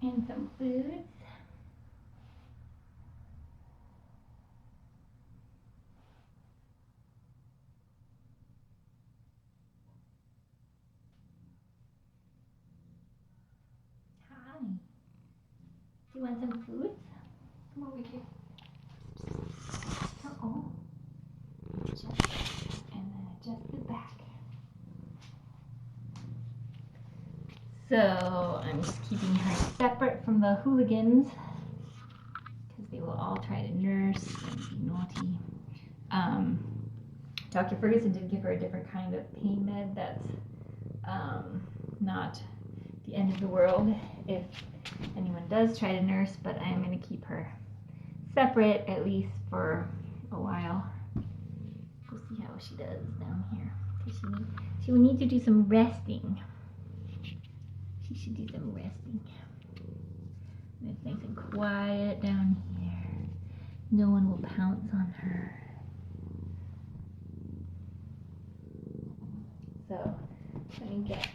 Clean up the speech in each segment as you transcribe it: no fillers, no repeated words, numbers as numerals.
And some foods. Hi. Do you want some food? Come over here. Uh-oh. Adjust, and then adjust the back. So I'm just keeping her separate from the hooligans because they will all try to nurse and be naughty. Dr. Ferguson did give her a different kind of pain med that's not the end of the world if anyone does try to nurse, but I'm going to keep her separate at least for a while. We'll see how she does down here. She will need to do some resting. She should do some resting. And it's nice and quiet down here. No one will pounce on her. So, let me get.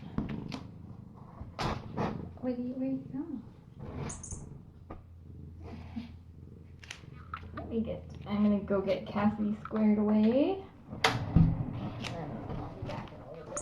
Where do you go? I'm gonna go get Cassidy squared away. And then I'll be back in a little bit.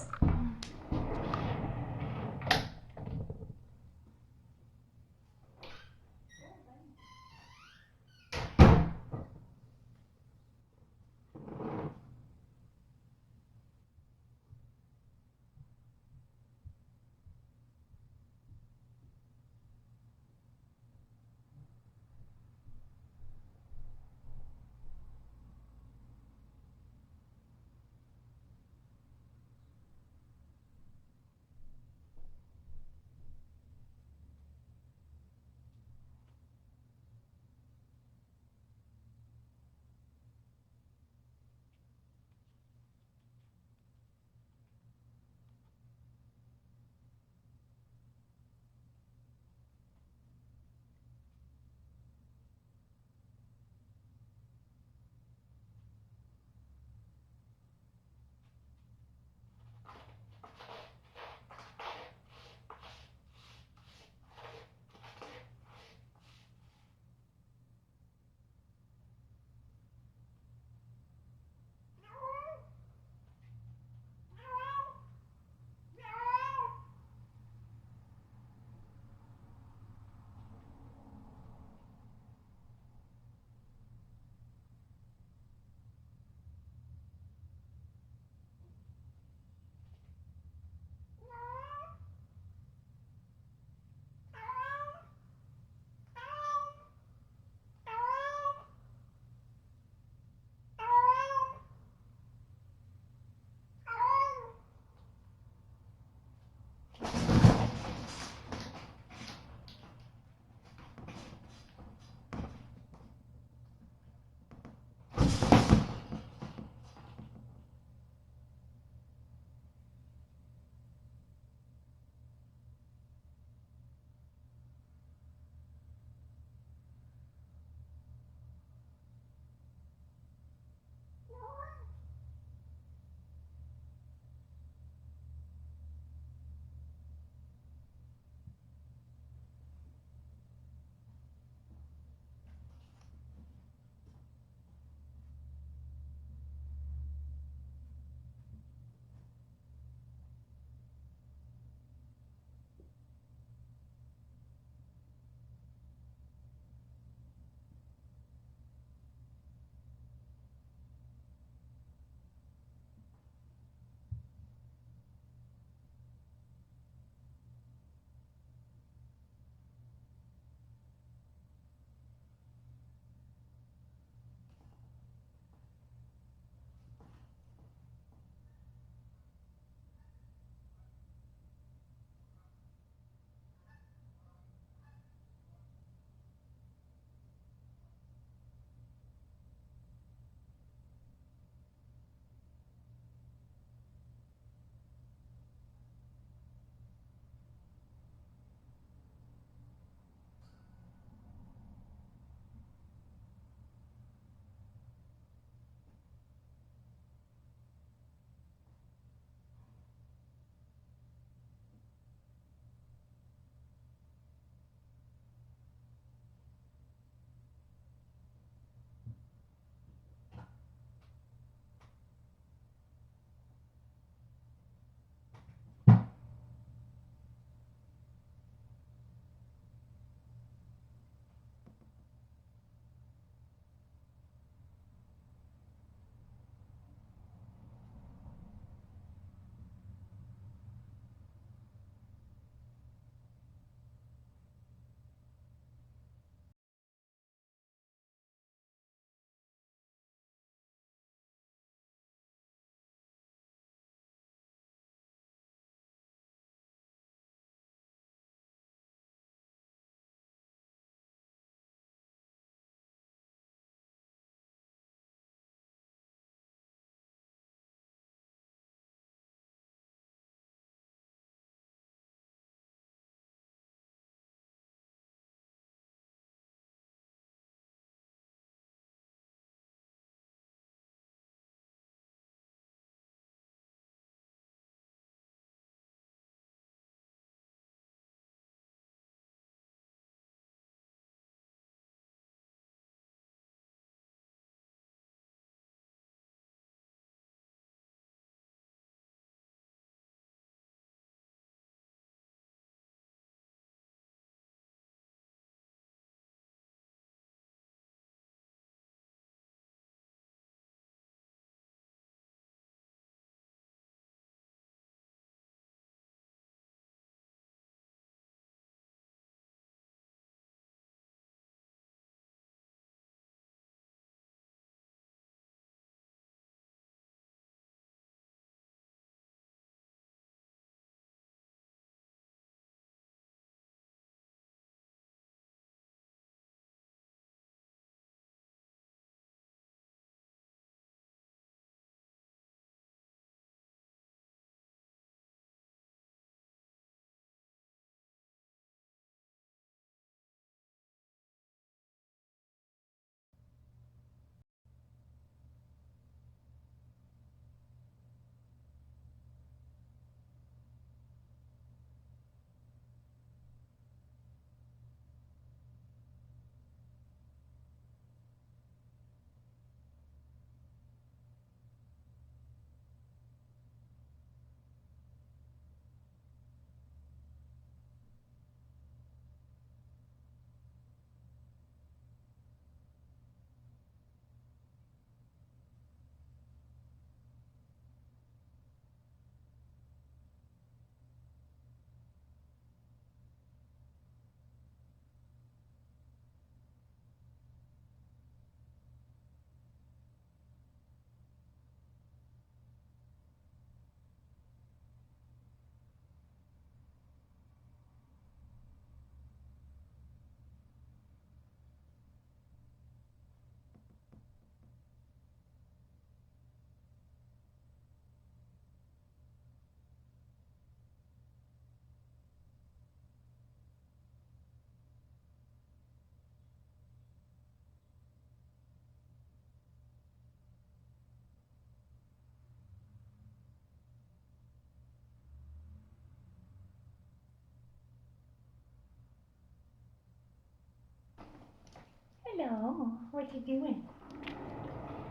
Hello, what you doing?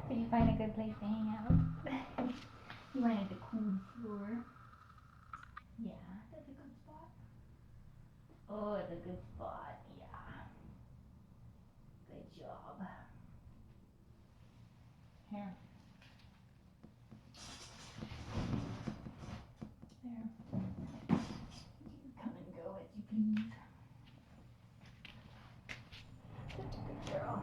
Did you find a good place to hang out? You wanted the cool floor. Yeah, that's a good spot. Oh, it's a good spot. Yeah. Good job. Here. There. You come and go as you please. Such a good girl.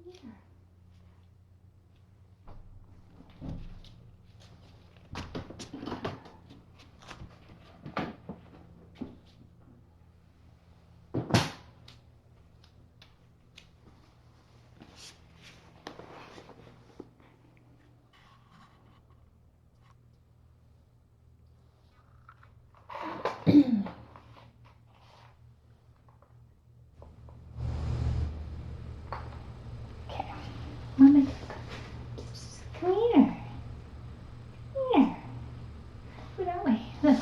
Yeah. Okay. Mama, come here. Here. Go that way. Look.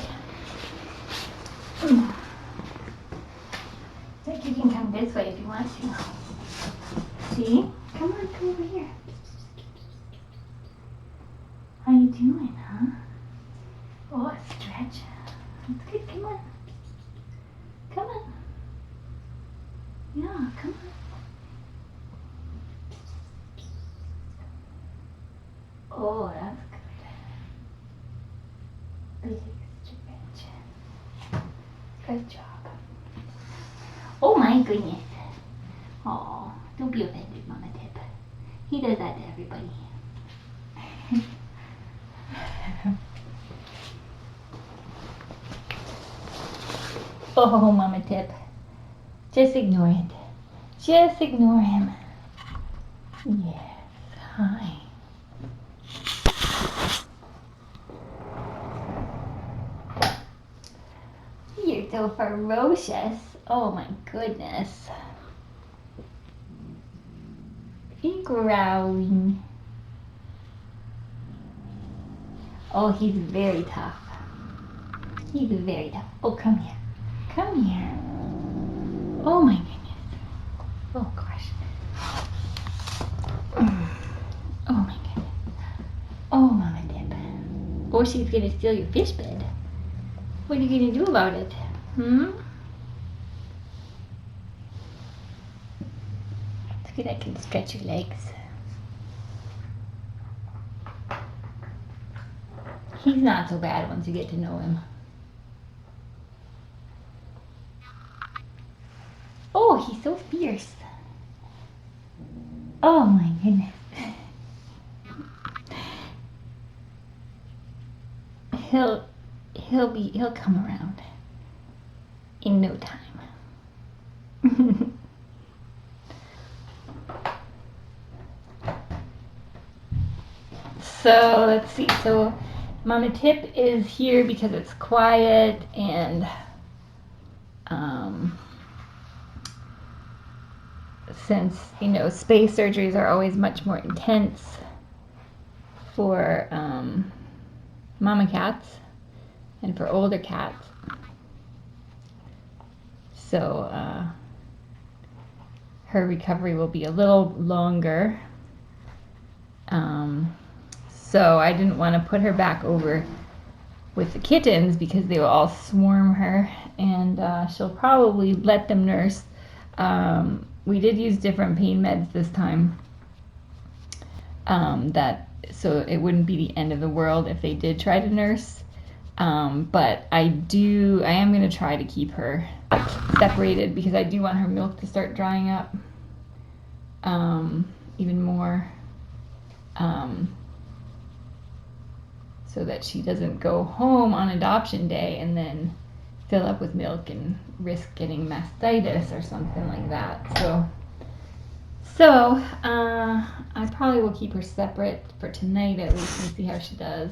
Like you can come this way if you want to. See? Come on, come over here. How you doing, huh? Oh, a stretch. That's good. Come on. Come on. Yeah, come on. Good job. Oh my goodness. Oh, don't be offended, Mama Tip. He does that to everybody. Oh, Mama Tip. Just ignore it. Just ignore him. Yes, hi. You're so ferocious. Oh my goodness. He's growling. Oh, he's very tough. He's very tough. Oh, come here. Come here. Oh my goodness. Oh gosh. Oh my goodness. Oh, Mama Tip. Oh, she's gonna steal your fish bed. What are you gonna do about it? Hmm? Look at I can stretch your legs. He's not so bad once you get to know him. Oh, he's so fierce. Oh my goodness. He'll come around in no time. So let's see. So Mama Tip is here because it's quiet and since spay surgeries are always much more intense for mama cats and for older cats. So her recovery will be a little longer. So I didn't want to put her back over with the kittens because they will all swarm her and she'll probably let them nurse. We did use different pain meds this time so it wouldn't be the end of the world if they did try to nurse. But I am going to try to keep her separated because I do want her milk to start drying up even more so that she doesn't go home on adoption day and then fill up with milk and risk getting mastitis or something like that. So I probably will keep her separate for tonight at least and see how she does.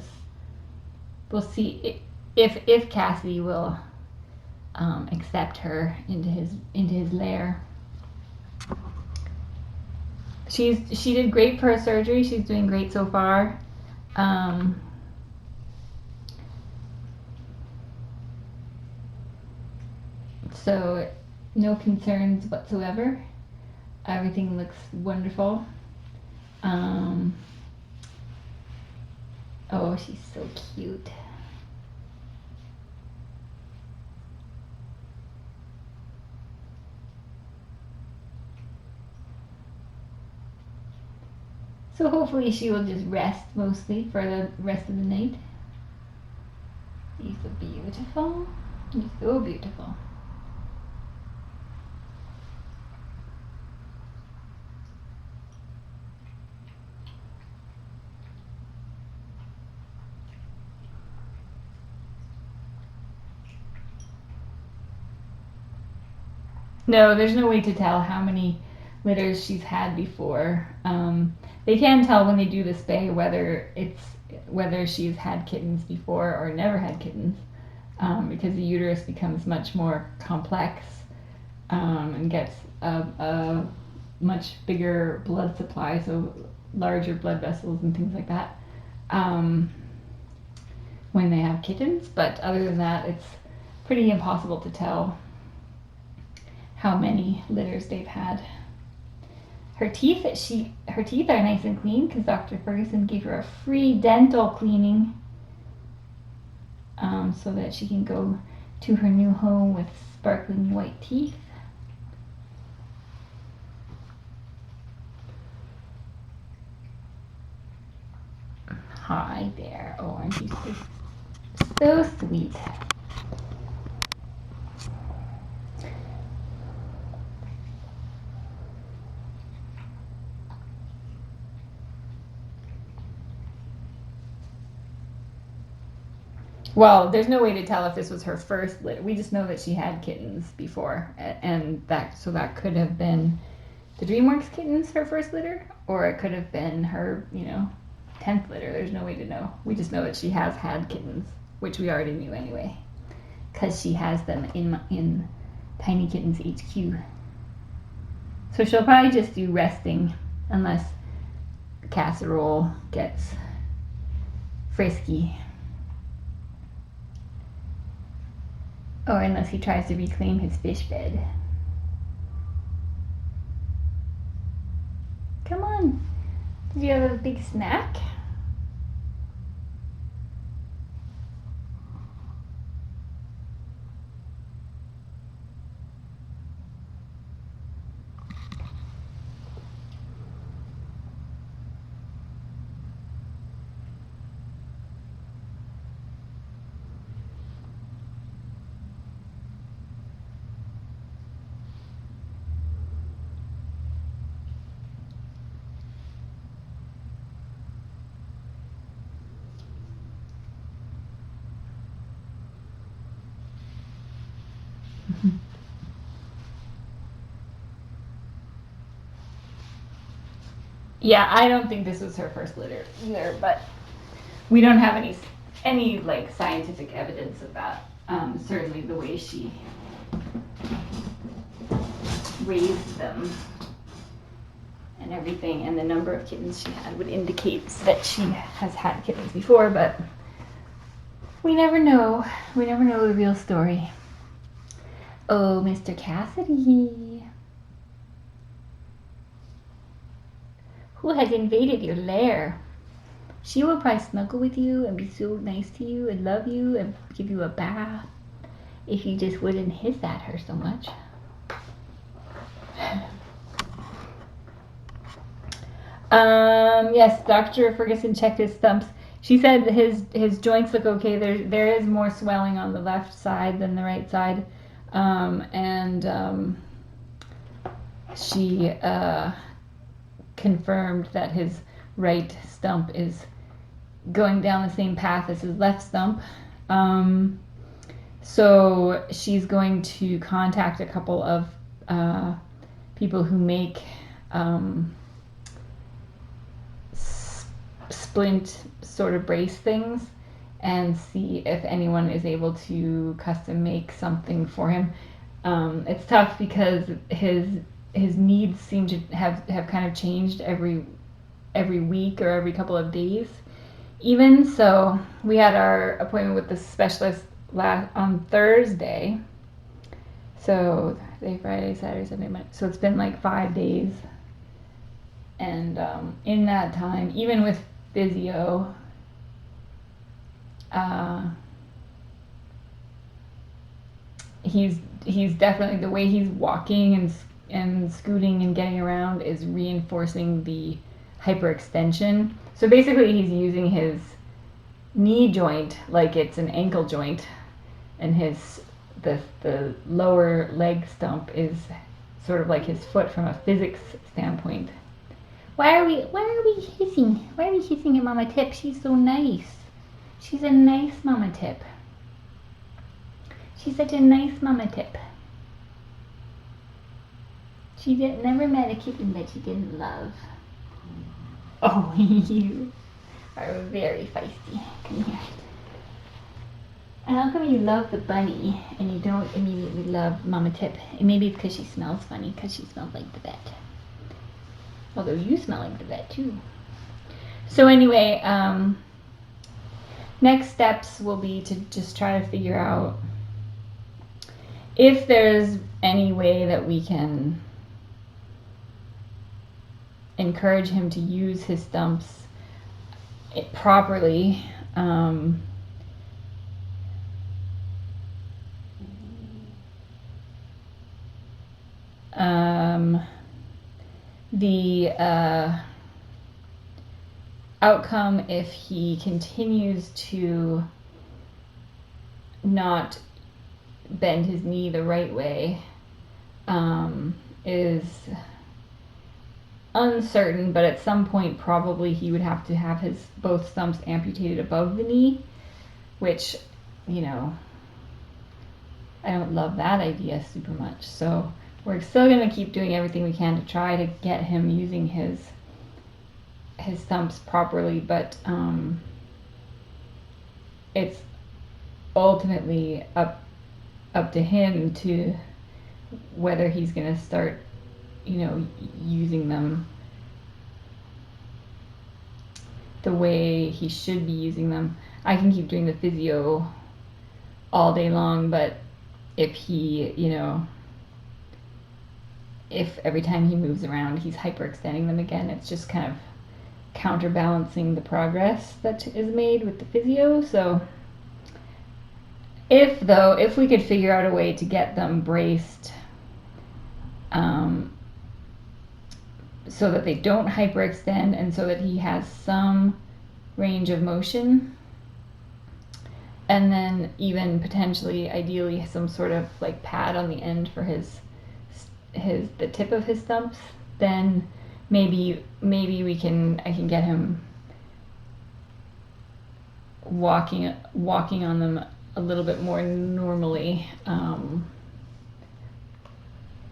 We'll see if Cassidy will accept her into his lair. She did great for her surgery. She's doing great so far. So no concerns whatsoever. Everything looks wonderful. Oh, she's so cute. So hopefully she will just rest mostly for the rest of the night. You're so beautiful. You're so beautiful. No, there's no way to tell how many litters she's had before. They can tell when they do the spay whether she's had kittens before or never had kittens, because the uterus becomes much more complex and gets a much bigger blood supply, so larger blood vessels and things like that when they have kittens. But other than that, it's pretty impossible to tell how many litters they've had. Her teeth are nice and clean because Dr. Ferguson gave her a free dental cleaning so that she can go to her new home with sparkling white teeth. Hi there. Oh, aren't you so sweet? Well, there's no way to tell if this was her first litter. We just know that she had kittens before, and that could have been the DreamWorks kittens, her first litter, or it could have been her, 10th litter. There's no way to know. We just know that she has had kittens, which we already knew anyway, because she has them in Tiny Kittens HQ. So she'll probably just do resting, unless Casserole gets frisky. Or unless he tries to reclaim his fish bed. Come on. Did you have a big snack? Yeah, I don't think this was her first litter either, but we don't have any like scientific evidence of that. Certainly the way she raised them and everything, and the number of kittens she had would indicate that she has had kittens before, but we never know. We never know the real story. Oh, Mr. Cassidy. Who has invaded your lair? She will probably snuggle with you and be so nice to you and love you and give you a bath if you just wouldn't hiss at her so much. Yes, Dr. Ferguson checked his stumps. She said his joints look okay. There is more swelling on the left side than the right side. She confirmed that his right stump is going down the same path as his left stump. So she's going to contact a couple of people who make splint sort of brace things and see if anyone is able to custom make something for him. It's tough because his needs seem to have kind of changed every week or every couple of days even. So we had our appointment with the specialist on Thursday. So Thursday, Friday, Saturday, Sunday, Monday. So it's been like 5 days. And in that time, even with physio, he's definitely, the way he's walking and scooting and getting around is reinforcing the hyperextension. So basically he's using his knee joint like it's an ankle joint, and the lower leg stump is sort of like his foot from a physics standpoint. Why are we hissing? Why are we hissing at Mama Tip? She's so nice. She's a nice Mama Tip. She's such a nice Mama Tip. She never met a kitten that she didn't love. Oh, you are very feisty. Come here. And how come you love the bunny and you don't immediately love Mama Tip? And maybe it's because she smells funny, because she smells like the vet. Although you smell like the vet too. So anyway, next steps will be to just try to figure out if there's any way that we can encourage him to use his stumps properly. The outcome, if he continues to not bend his knee the right way, is uncertain, but at some point probably he would have to have his both stumps amputated above the knee, which you know, I don't love that idea super much. So we're still going to keep doing everything we can to try to get him using his thumps properly, but it's ultimately up to him to whether he's going to start, you know, using them the way he should be using them. I can keep doing the physio all day long, but if he, you know, if every time he moves around he's hyperextending them again, it's just kind of counterbalancing the progress that is made with the physio. So if we could figure out a way to get them braced so that they don't hyperextend and so that he has some range of motion, and then even potentially, ideally, some sort of like pad on the end for the tip of his stumps, then maybe I can get him walking on them a little bit more normally.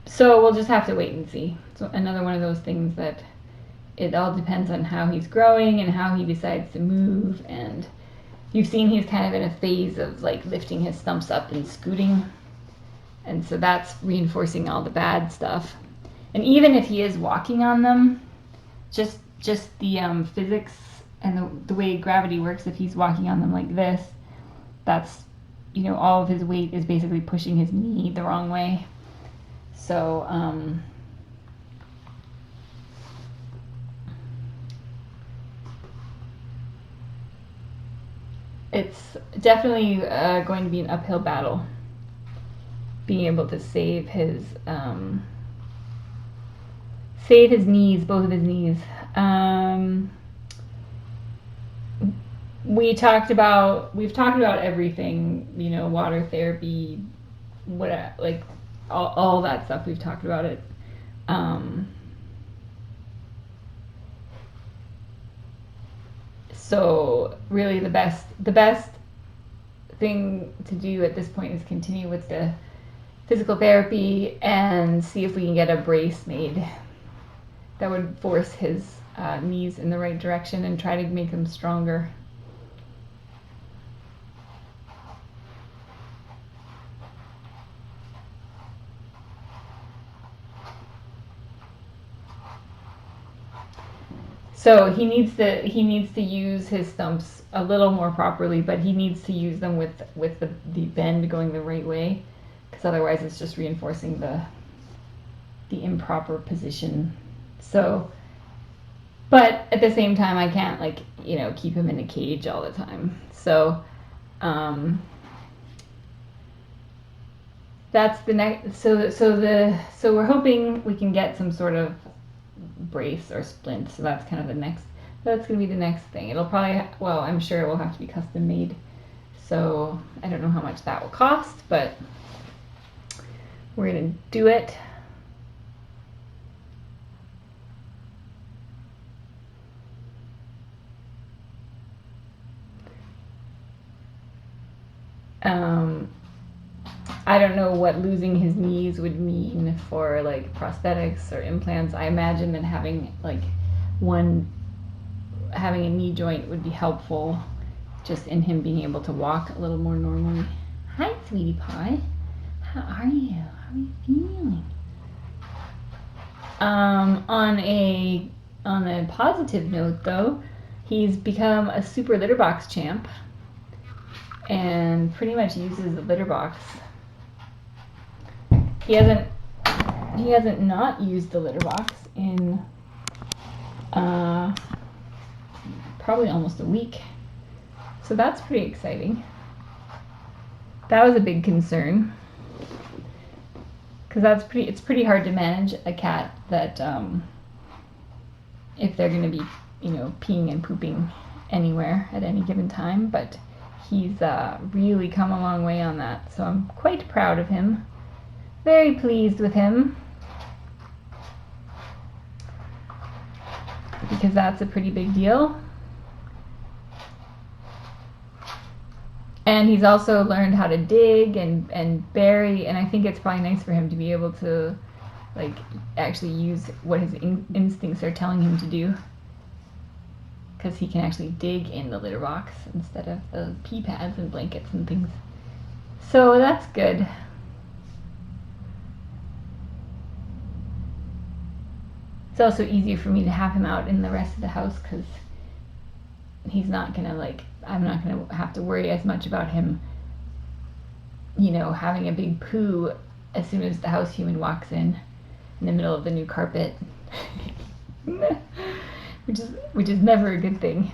So we'll just have to wait and see. So another one of those things that it all depends on how he's growing and how he decides to move. And you've seen he's kind of in a phase of like lifting his stumps up and scooting. And so that's reinforcing all the bad stuff. And even if he is walking on them, just the physics and the way gravity works, if he's walking on them like this, that's, you know, all of his weight is basically pushing his knee the wrong way. So it's definitely going to be an uphill battle being able to save his knees, both of his knees. We've talked about everything, you know, water therapy, like all that stuff. We've talked about it. So really the best thing to do at this point is continue with the physical therapy and see if we can get a brace made that would force his knees in the right direction and try to make them stronger. So he needs to use his stumps a little more properly, but he needs to use them with the bend going the right way, because otherwise it's just reinforcing the improper position. So, but at the same time, I can't, like, you know, keep him in a cage all the time. So that's the next. So we're hoping we can get some sort of brace or splint. So that's kind of the next. That's going to be the next thing. It'll probably, well, I'm sure it will have to be custom made. So I don't know how much that will cost, but we're going to do it. I don't know what losing his knees would mean for like prosthetics or implants. I imagine that having a knee joint would be helpful, just in him being able to walk a little more normally. Hi, sweetie pie. How are you? How are you feeling? On a positive note, though, he's become a super litter box champ and pretty much uses the litter box. He hasn't not used the litter box in probably almost a week. So that's pretty exciting. That was a big concern, because it's pretty hard to manage a cat that if they're going to be, you know, peeing and pooping anywhere at any given time. But he's really come a long way on that, so I'm quite proud of him. Very pleased with him, because that's a pretty big deal. And he's also learned how to dig and bury, and I think it's probably nice for him to be able to like actually use what his instincts are telling him to do, because he can actually dig in the litter box instead of the pee pads and blankets and things. So that's good. It's also easier for me to have him out in the rest of the house because he's not gonna I'm not gonna have to worry as much about him, you know, having a big poo as soon as the house human walks in the middle of the new carpet, which is never a good thing.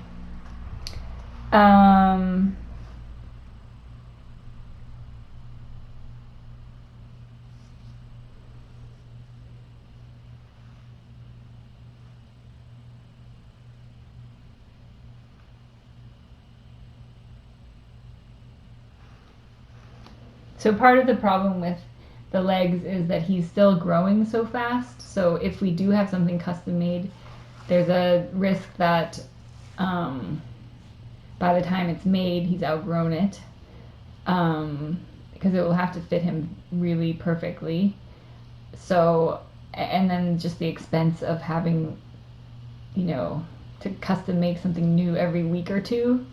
So part of the problem with the legs is that he's still growing so fast. So if we do have something custom made, there's a risk that by the time it's made, he's outgrown it, because it will have to fit him really perfectly. So, and then just the expense of having, you know, to custom make something new every week or two.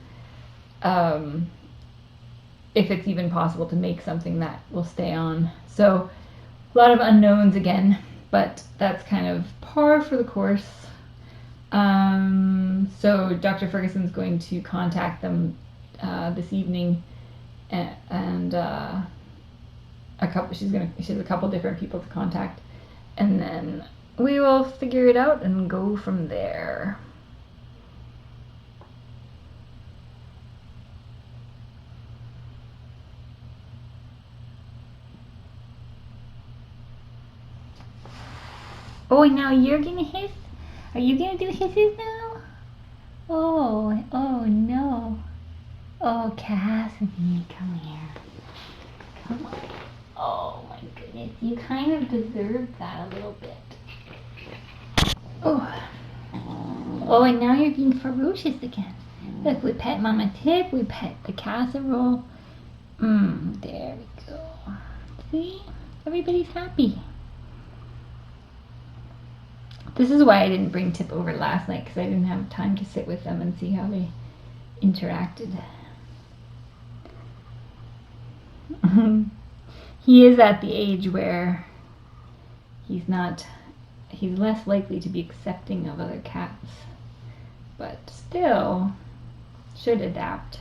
If it's even possible to make something that will stay on. So a lot of unknowns again, but that's kind of par for the course. So Dr. Ferguson's going to contact them this evening, and she has a couple different people to contact, and then we will figure it out and go from there. Oh, now you're gonna hiss? Are you gonna do hisses now? Oh no. Oh, Cassidy, come here. Come on. Oh my goodness, you kind of deserve that a little bit. Oh. Oh, and now you're being ferocious again. Look, we pet Mama Tip, we pet the casserole. There we go. See? Everybody's happy. This is why I didn't bring Tip over last night, because I didn't have time to sit with them and see how they interacted. He is at the age where he's less likely to be accepting of other cats, but still should adapt.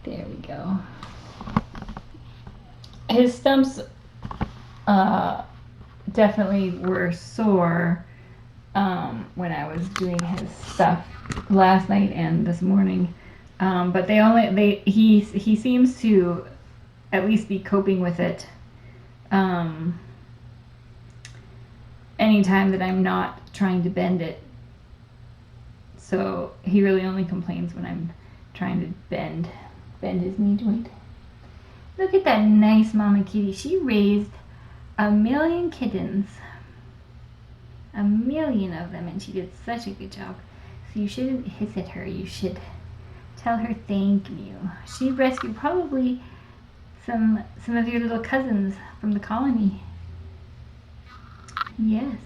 There we go. His stumps definitely were sore when I was doing his stuff last night and this morning, but he seems to at least be coping with it anytime that I'm not trying to bend it. So he really only complains when I'm trying to bend his knee joint. Look at that nice mama kitty. She raised 1 million kittens. 1 million of them, and she did such a good job. So you shouldn't hiss at her. You should tell her thank you. She rescued probably some of your little cousins from the colony. Yes.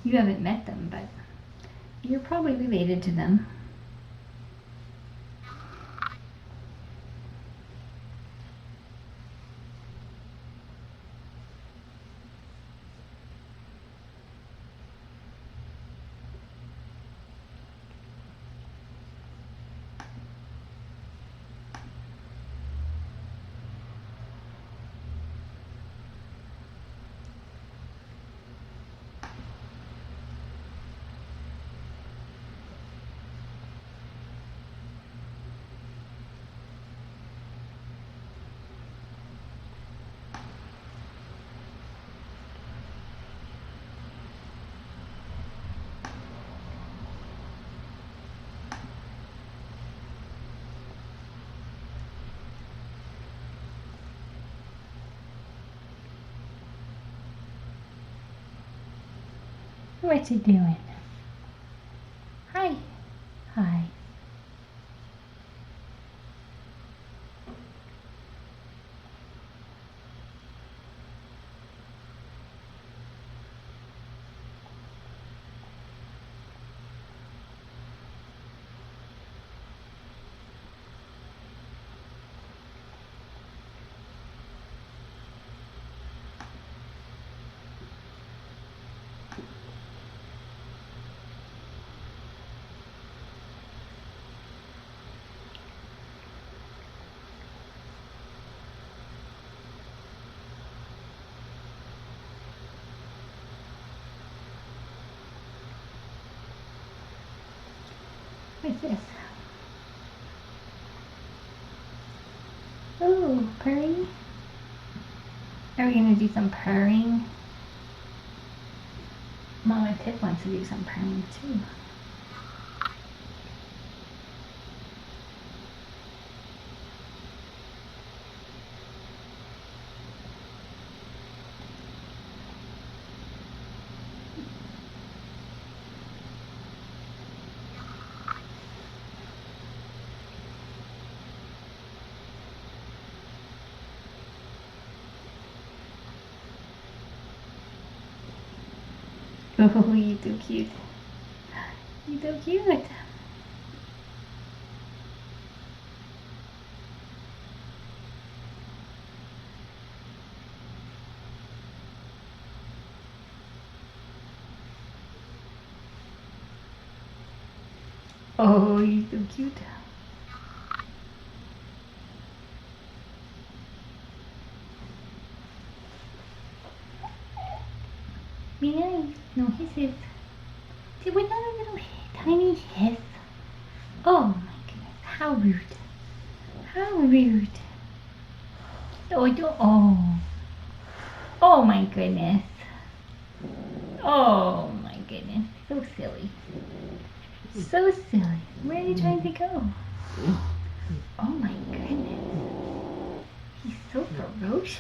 You haven't met them, but you're probably related to them. What you doing? Hi. Hi. What's this? Oh, purring? Are we gonna do some purring? Mama Tip wants to do some purring too. Oh, you're so cute. You're so cute. Oh, you're so cute. Be nice. No hisses. See, we're not a little tiny hiss. Oh my goodness, how rude. How rude. Oh, don't. Oh. Oh my goodness. Oh my goodness. So silly. So silly. Where are you trying to go? Oh my goodness. He's so ferocious.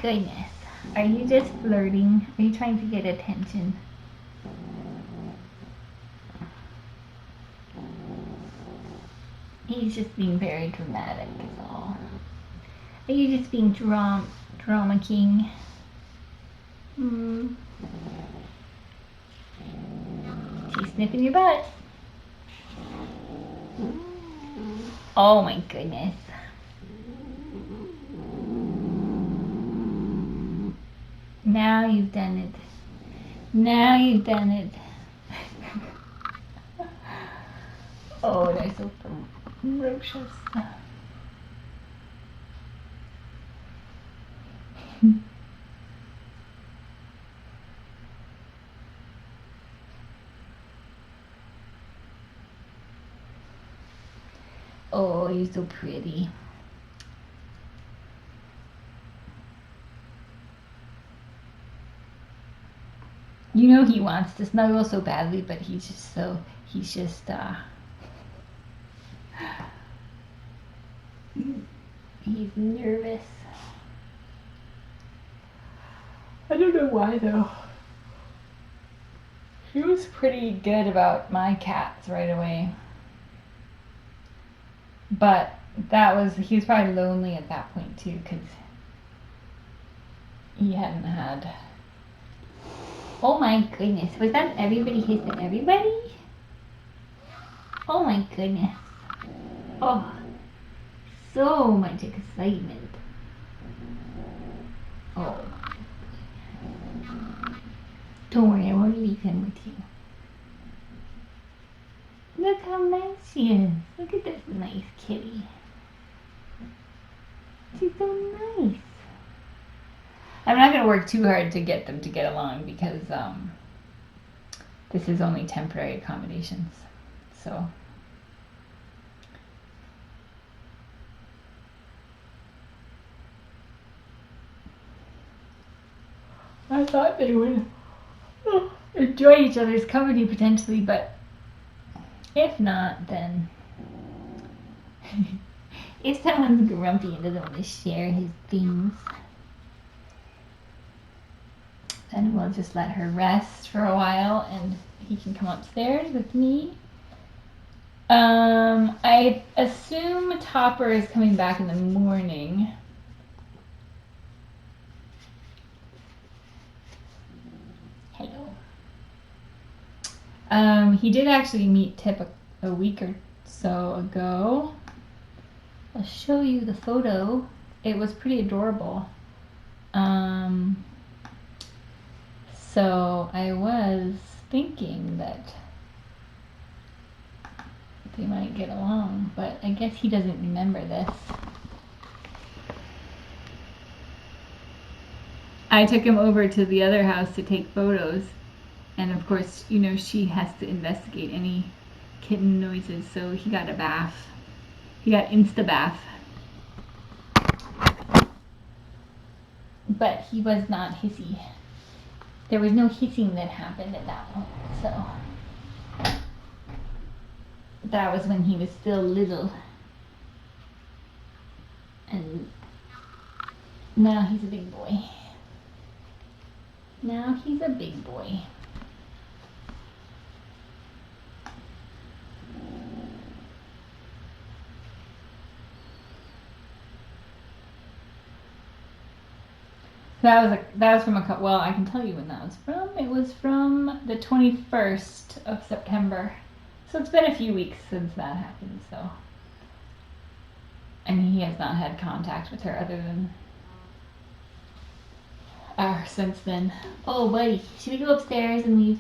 Goodness. Are you just flirting? Are you trying to get attention? He's just being very dramatic is all. Are you just being drama king? She's sniffing your butt. Oh my goodness. Now you've done it. Now you've done it. Oh, they're so ferocious. Oh, you're so pretty. You know he wants to snuggle so badly, but he's just he's nervous. I don't know why though. He was pretty good about my cats right away. But he was probably lonely at that point too, because he hadn't had. Oh my goodness, was that everybody hissing everybody? Oh my goodness. Oh, so much excitement. Oh. Don't worry, I won't leave him with you. Look how nice she is. Look at this nice kitty. She's so nice. I'm not going to work too hard to get them to get along because this is only temporary accommodations. So I thought they would enjoy each other's company potentially, but if not, then if someone's grumpy and doesn't want to share his things, then we'll just let her rest for a while and he can come upstairs with me. I assume Topper is coming back in the morning. Hello. He did actually meet Tip a week or so ago. I'll show you the photo. It was pretty adorable. So I was thinking that they might get along, but I guess he doesn't remember this. I took him over to the other house to take photos, and of course, you know, she has to investigate any kitten noises, so he got a bath. He got insta bath. But he was not hissy. There was no hissing that happened at that point, so that was when he was still little. And now he's a big boy. Now he's a big boy. That was from well, I can tell you when that was from. It was from the 21st of September. So it's been a few weeks since that happened, so. And he has not had contact with her other than since then. Oh buddy, should we go upstairs and leave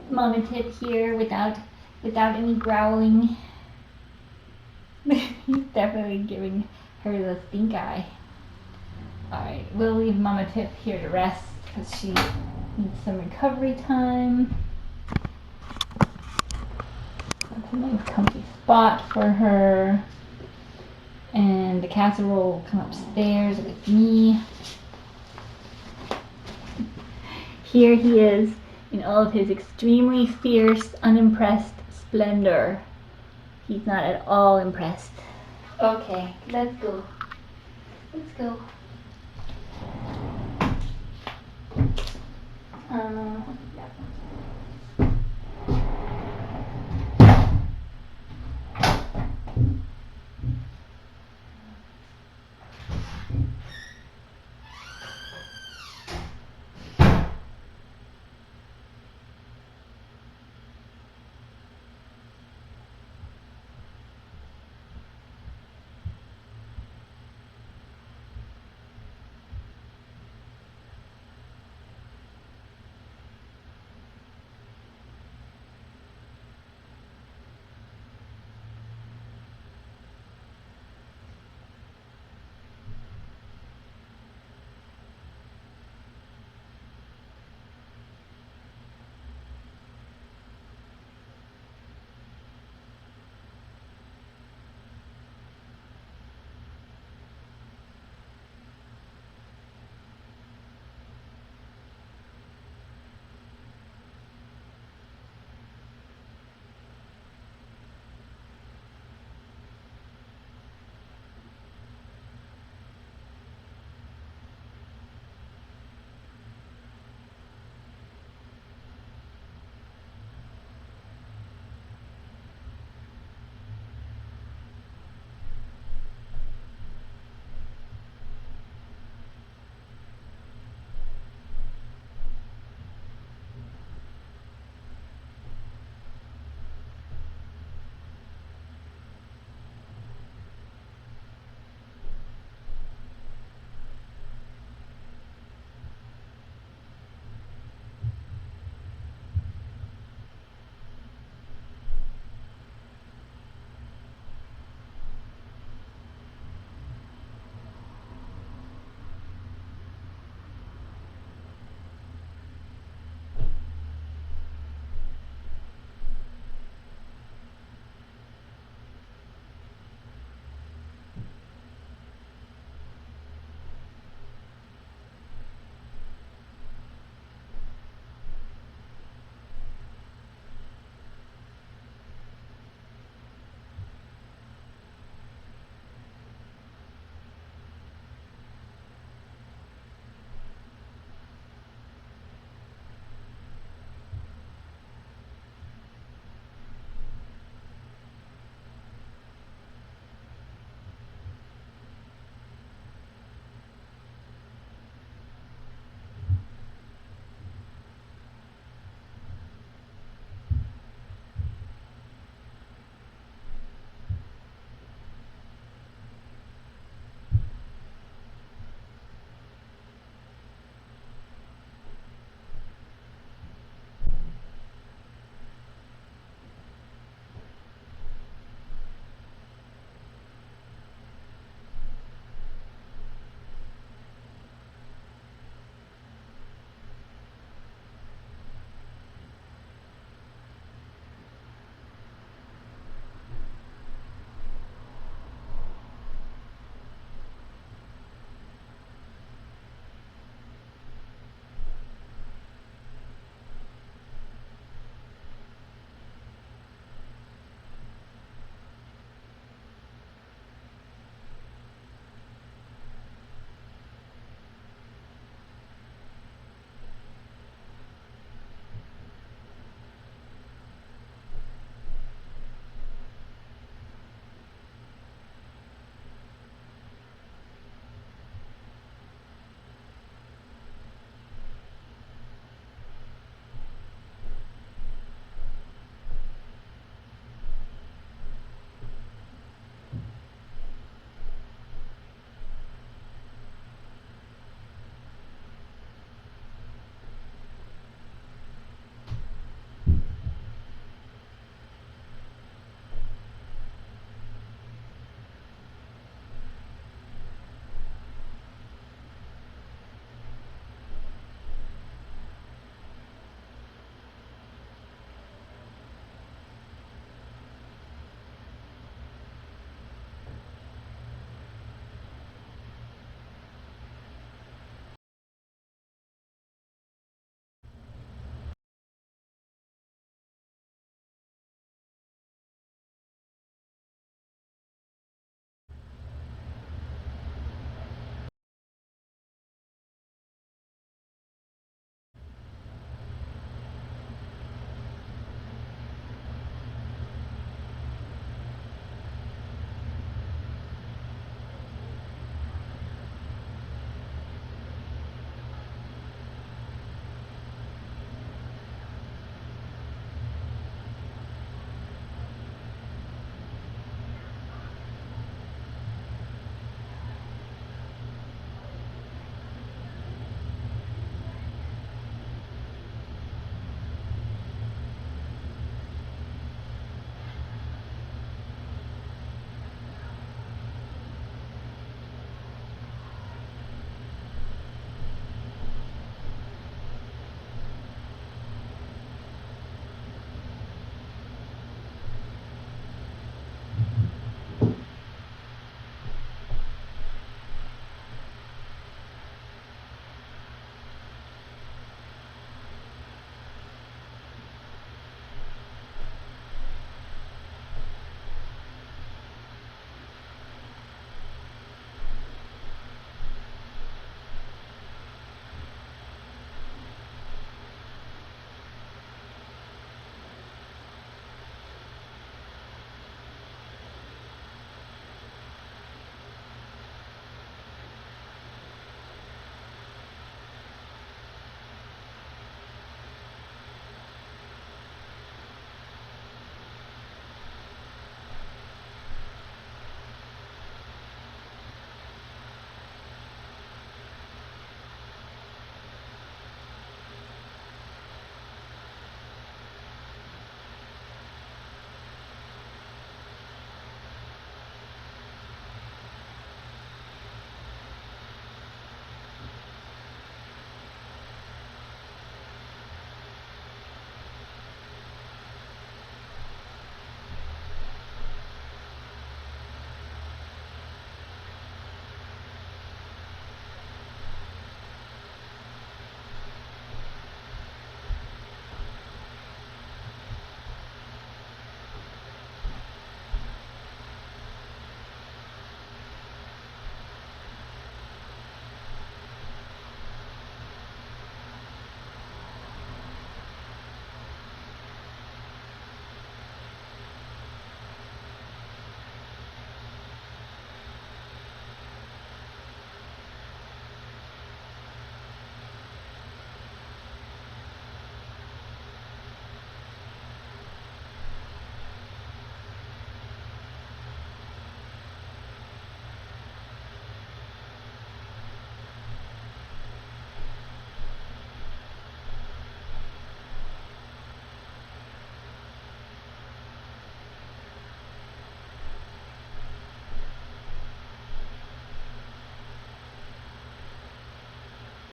Mama Tip here without any growling? He's definitely giving her the stink eye. Alright, we'll leave Mama Tip here to rest because she needs some recovery time. That's a nice comfy spot for her. And the casserole will come upstairs with me. Here he is in all of his extremely fierce, unimpressed splendor. He's not at all impressed. Okay, let's go. Let's go.